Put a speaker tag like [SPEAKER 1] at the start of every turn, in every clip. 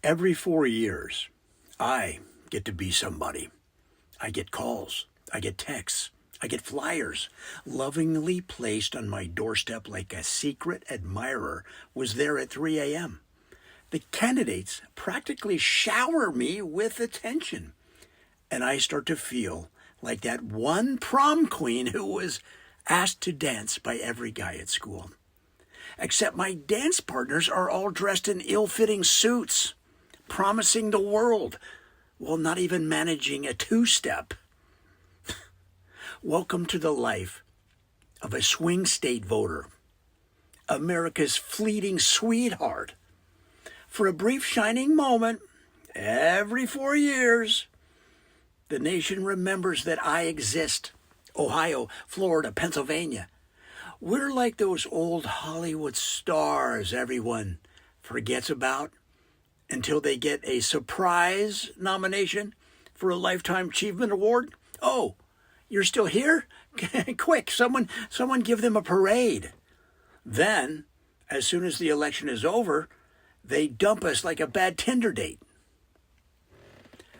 [SPEAKER 1] Every 4 years, I get to be somebody. I get calls, I get texts, I get flyers, lovingly placed on my doorstep like a secret admirer was there at 3 a.m. The candidates practically shower me with attention, and I start to feel like that one prom queen who was asked to dance by every guy at school. Except my dance partners are all dressed in ill-fitting suits, promising the world, while not even managing a two-step. Welcome to the life of a swing state voter, America's fleeting sweetheart. For a brief shining moment, every 4 years, the nation remembers that I exist. Ohio, Florida, Pennsylvania. We're like those old Hollywood stars everyone forgets about until they get a surprise nomination for a Lifetime Achievement Award. Oh, you're still here? Quick, someone give them a parade. Then, as soon as the election is over, they dump us like a bad Tinder date.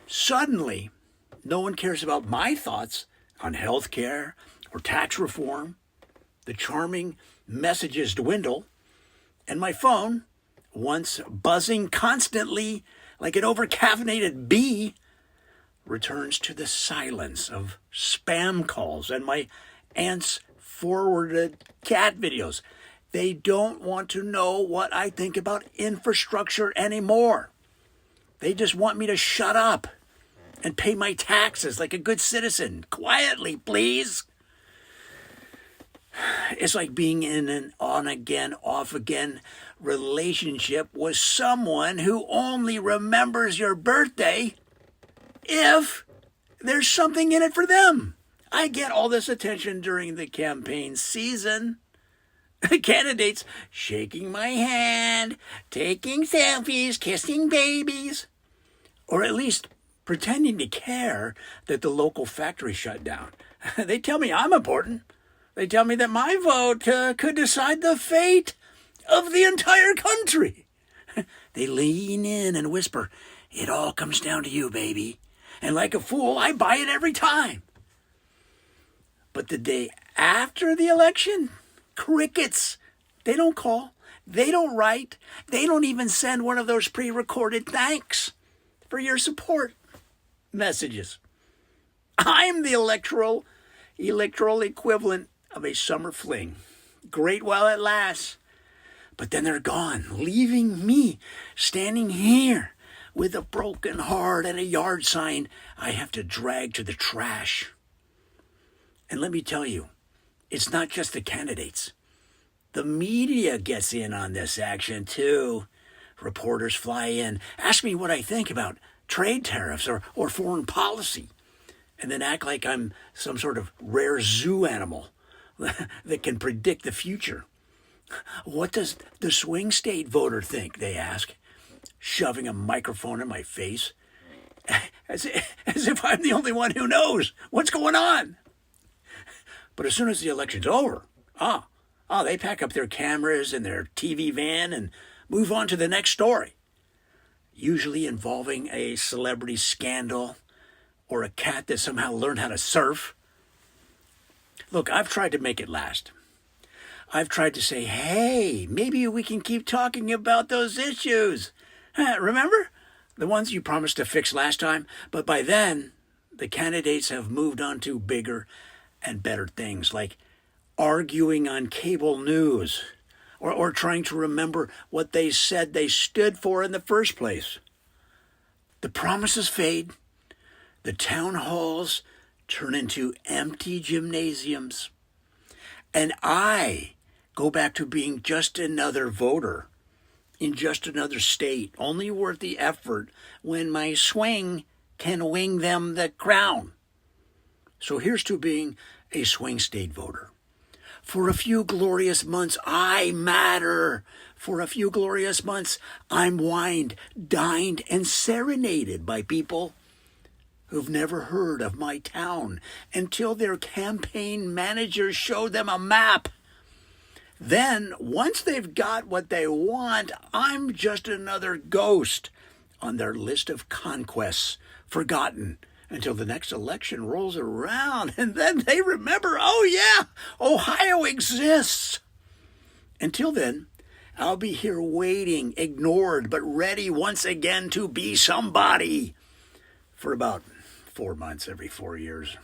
[SPEAKER 1] Suddenly, no one cares about my thoughts on health care or tax reform. The charming messages dwindle, and my phone, once buzzing constantly like an overcaffeinated bee, returns to the silence of spam calls and my aunt's forwarded cat videos. They don't want to know what I think about infrastructure anymore. They just want me to shut up and pay my taxes like a good citizen. Quietly, please. It's like being in an on-again, off-again relationship with someone who only remembers your birthday if there's something in it for them. I get all this attention during the campaign season. Candidates shaking my hand, taking selfies, kissing babies, or at least pretending to care that the local factory shut down. They tell me I'm important. They tell me that my vote could decide the fate of the entire country. They lean in and whisper, "It all comes down to you, baby." And like a fool, I buy it every time. But the day after the election, crickets. They don't call. They don't write. They don't even send one of those pre-recorded thanks for your support messages. I'm the electoral equivalent of a summer fling. Great while it lasts. But then they're gone, leaving me standing here with a broken heart and a yard sign I have to drag to the trash. And let me tell you, it's not just the candidates. The media gets in on this action too. Reporters fly in, ask me what I think about trade tariffs or foreign policy, and then act like I'm some sort of rare zoo animal that can predict the future. What does the swing state voter think, they ask, shoving a microphone in my face, as if I'm the only one who knows what's going on. But as soon as the election's over, they pack up their cameras and their TV van and move on to the next story, usually involving a celebrity scandal or a cat that somehow learned how to surf. Look, I've tried to make it last. I've tried to say, hey, maybe we can keep talking about those issues. Remember? The ones you promised to fix last time? But by then, the candidates have moved on to bigger and better things, like arguing on cable news or trying to remember what they said they stood for in the first place. The promises fade. The town halls turn into empty gymnasiums. And I go back to being just another voter in just another state, only worth the effort when my swing can wing them the crown. So here's to being a swing state voter. For a few glorious months, I matter. For a few glorious months, I'm wined, dined, and serenaded by people who've never heard of my town until their campaign managers show them a map. Then, once they've got what they want, I'm just another ghost on their list of conquests, forgotten until the next election rolls around, and then they remember, oh yeah, Ohio exists. Until then, I'll be here waiting, ignored, but ready once again to be somebody for about 4 months every 4 years.